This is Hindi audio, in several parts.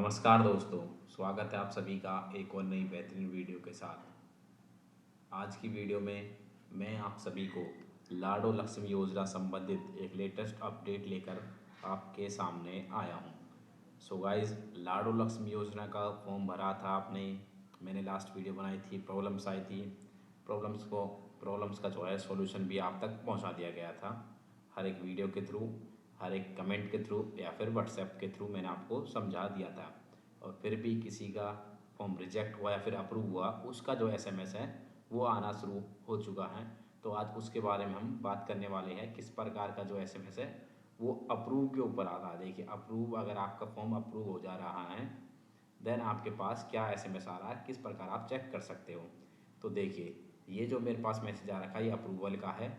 नमस्कार दोस्तों, स्वागत है आप सभी का एक और नई बेहतरीन वीडियो के साथ। आज की वीडियो में मैं आप सभी को लाडो लक्ष्मी योजना संबंधित एक लेटेस्ट अपडेट लेकर आपके सामने आया हूं। सो गाइस, लाडो लक्ष्मी योजना का फॉर्म भरा था आपने। मैंने लास्ट वीडियो बनाई थी, प्रॉब्लम्स आई थी। प्रॉब्लम्स का जो है सॉल्यूशन भी आप तक पहुंचा दिया गया था, हर एक वीडियो के थ्रू, हर एक कमेंट के थ्रू या फिर व्हाट्सएप के थ्रू मैंने आपको समझा दिया था। और फिर भी किसी का फॉर्म रिजेक्ट हुआ या फिर अप्रूव हुआ, उसका जो एसएमएस है वो आना शुरू हो चुका है। तो आज उसके बारे में हम बात करने वाले हैं, किस प्रकार का जो एसएमएस है वो अप्रूव के ऊपर आ रहा है। देखिए, अप्रूव, अगर आपका फॉर्म अप्रूव हो जा रहा है देन आपके पास क्या एसएमएस आ रहा है, किस प्रकार आप चेक कर सकते हो। तो देखिए, ये जो मेरे पास मैसेज आ रखा है ये अप्रूवल का है।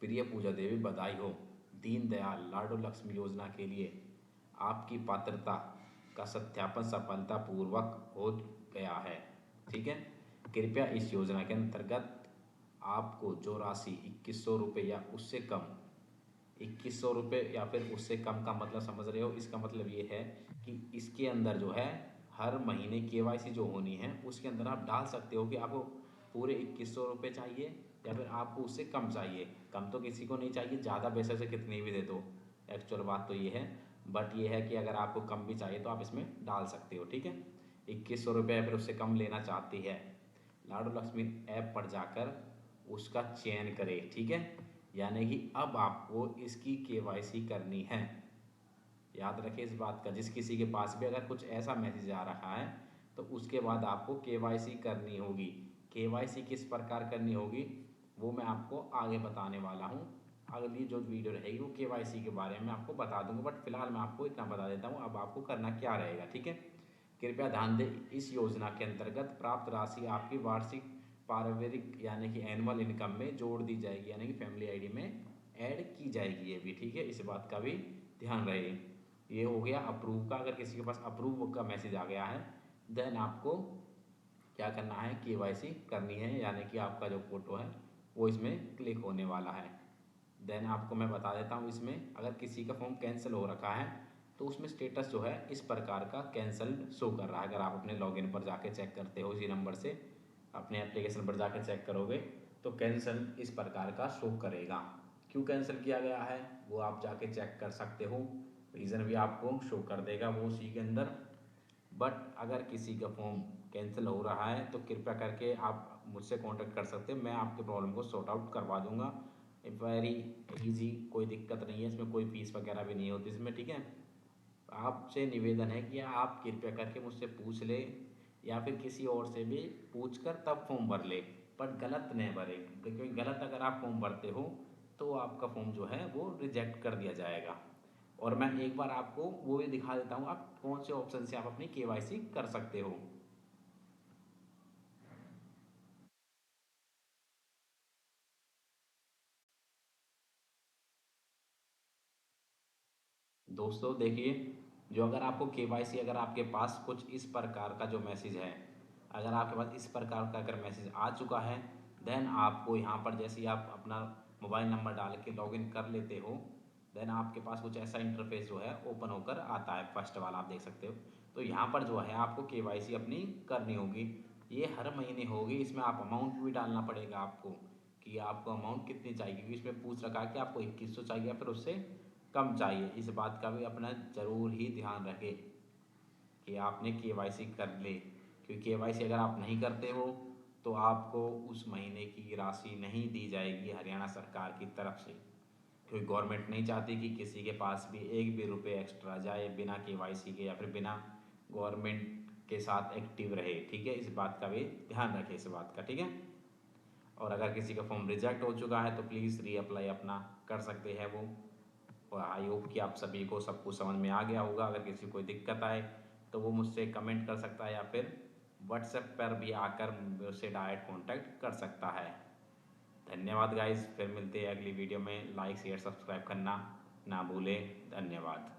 प्रिय पूजा देवी, बधाई हो। दीनदयाल लाडो लक्ष्मी योजना के लिए आपकी पात्रता का सत्यापन सफलतापूर्वक हो गया है। ठीक है, कृपया इस योजना के अंतर्गत आपको जो राशि 2100 रुपये या उससे कम, 2100 रुपये या फिर उससे कम का मतलब समझ रहे हो। इसका मतलब ये है कि इसके अंदर जो है हर महीने केवाईसी जो होनी है उसके अंदर आप डाल सकते हो कि आपको पूरे 2100 रुपये चाहिए या फिर आपको उससे कम चाहिए। कम तो किसी को नहीं चाहिए, ज़्यादा पैसे से कितनी भी दे दो, एक्चुअल बात तो ये है। बट ये है कि अगर आपको कम भी चाहिए तो आप इसमें डाल सकते हो। ठीक है, 2100 रुपये या फिर उससे कम लेना चाहती है, लाडो लक्ष्मी ऐप पर जाकर उसका चयन करें। ठीक है, यानी कि अब आपको इसकी केवाईसी करनी है। याद रखें इस बात का, जिस किसी के पास भी अगर कुछ ऐसा मैसेज आ रहा है तो उसके बाद आपको केवाईसी करनी होगी। केवाईसी किस प्रकार करनी होगी वो मैं आपको आगे बताने वाला हूँ। अगली जो वीडियो रहेगी वो केवाईसी के बारे में आपको बता दूंगा, बट फिलहाल मैं आपको इतना बता देता हूँ अब आपको करना क्या रहेगा। ठीक है, कृपया ध्यान दें, इस योजना के अंतर्गत प्राप्त राशि आपकी वार्षिक पारिवारिक यानी कि एनुअल इनकम में जोड़ दी जाएगी, यानी कि फैमिली आईडी में ऐड की जाएगी। ये भी ठीक है, इस बात का भी ध्यान रहे। ये हो गया अप्रूव का। अगर किसी के पास अप्रूव का मैसेज आ गया है देन आपको क्या करना है, केवाईसी करनी है, यानी कि आपका जो फोटो है वो इसमें क्लिक होने वाला है। देन आपको मैं बता देता हूँ, इसमें अगर किसी का फॉर्म कैंसिल हो रखा है तो उसमें स्टेटस जो है इस प्रकार का कैंसिल शो कर रहा है। अगर आप अपने लॉगिन पर जाके चेक करते हो, इसी नंबर से अपने एप्लीकेशन पर जाकर चेक करोगे तो कैंसिल इस प्रकार का शो करेगा। क्यों कैंसिल किया गया है वो आप जाके चेक कर सकते हो, रीज़न भी आपको शो कर देगा वो उसी के अंदर। बट अगर किसी का फॉर्म कैंसिल हो रहा है तो कृपया करके आप मुझसे कांटेक्ट कर सकते हैं, मैं आपके प्रॉब्लम को सॉर्ट आउट करवा दूंगा। वेरी इजी, कोई दिक्कत नहीं है इसमें, कोई फीस वगैरह भी नहीं होती इसमें। ठीक है, आपसे निवेदन है कि आप कृपया करके मुझसे पूछ ले या फिर किसी और से भी पूछ कर तब फॉर्म भर ले, पर गलत नहीं भरे, क्योंकि गलत अगर आप फॉर्म भरते हो तो आपका फॉर्म जो है वो रिजेक्ट कर दिया जाएगा। और मैं एक बार आपको वो भी दिखा देता हूँ आप कौन से ऑप्शन से आप अपनी केवाईसी कर सकते हो। दोस्तों देखिए, जो अगर आपको केवाईसी, अगर आपके पास कुछ इस प्रकार का जो मैसेज है, अगर आपके पास इस प्रकार का अगर मैसेज आ चुका है देन आपको यहाँ पर जैसे ही आप अपना मोबाइल नंबर डाल के लॉगिन कर लेते हो देन आपके पास कुछ ऐसा इंटरफेस जो है ओपन होकर आता है, फर्स्ट वाला आप देख सकते हो। तो यहाँ पर जो है आपको केवाईसी अपनी करनी होगी। ये हर महीने होगी, इसमें आप अमाउंट भी डालना पड़ेगा आपको कि आपको अमाउंट कितनी चाहिए, क्योंकि इसमें पूछ रखा है कि आपको 2100 चाहिए या फिर उससे कम चाहिए। इस बात का भी अपना ज़रूर ही ध्यान रखें कि आपने केवाईसी कर ले, क्योंकि केवाईसी अगर आप नहीं करते हो तो आपको उस महीने की राशि नहीं दी जाएगी हरियाणा सरकार की तरफ से, क्योंकि गवर्नमेंट नहीं चाहती कि किसी के पास भी एक भी रुपये एक्स्ट्रा जाए बिना केवाईसी के या फिर बिना गवर्नमेंट के साथ एक्टिव रहे। ठीक है, इस बात का भी ध्यान रखें, इस बात का। ठीक है, और अगर किसी का फॉर्म रिजेक्ट हो चुका है तो प्लीज़ रीअप्लाई अपना कर सकते हैं वो। और आई होप कि आप सभी को सब कुछ समझ में आ गया होगा। अगर किसी को कोई दिक्कत आए तो वो मुझसे कमेंट कर सकता है या फिर व्हाट्सएप पर भी आकर मुझसे डायरेक्ट कॉन्टैक्ट कर सकता है। धन्यवाद गाइस, फिर मिलते हैं अगली वीडियो में। लाइक शेयर सब्सक्राइब करना ना भूलें। धन्यवाद।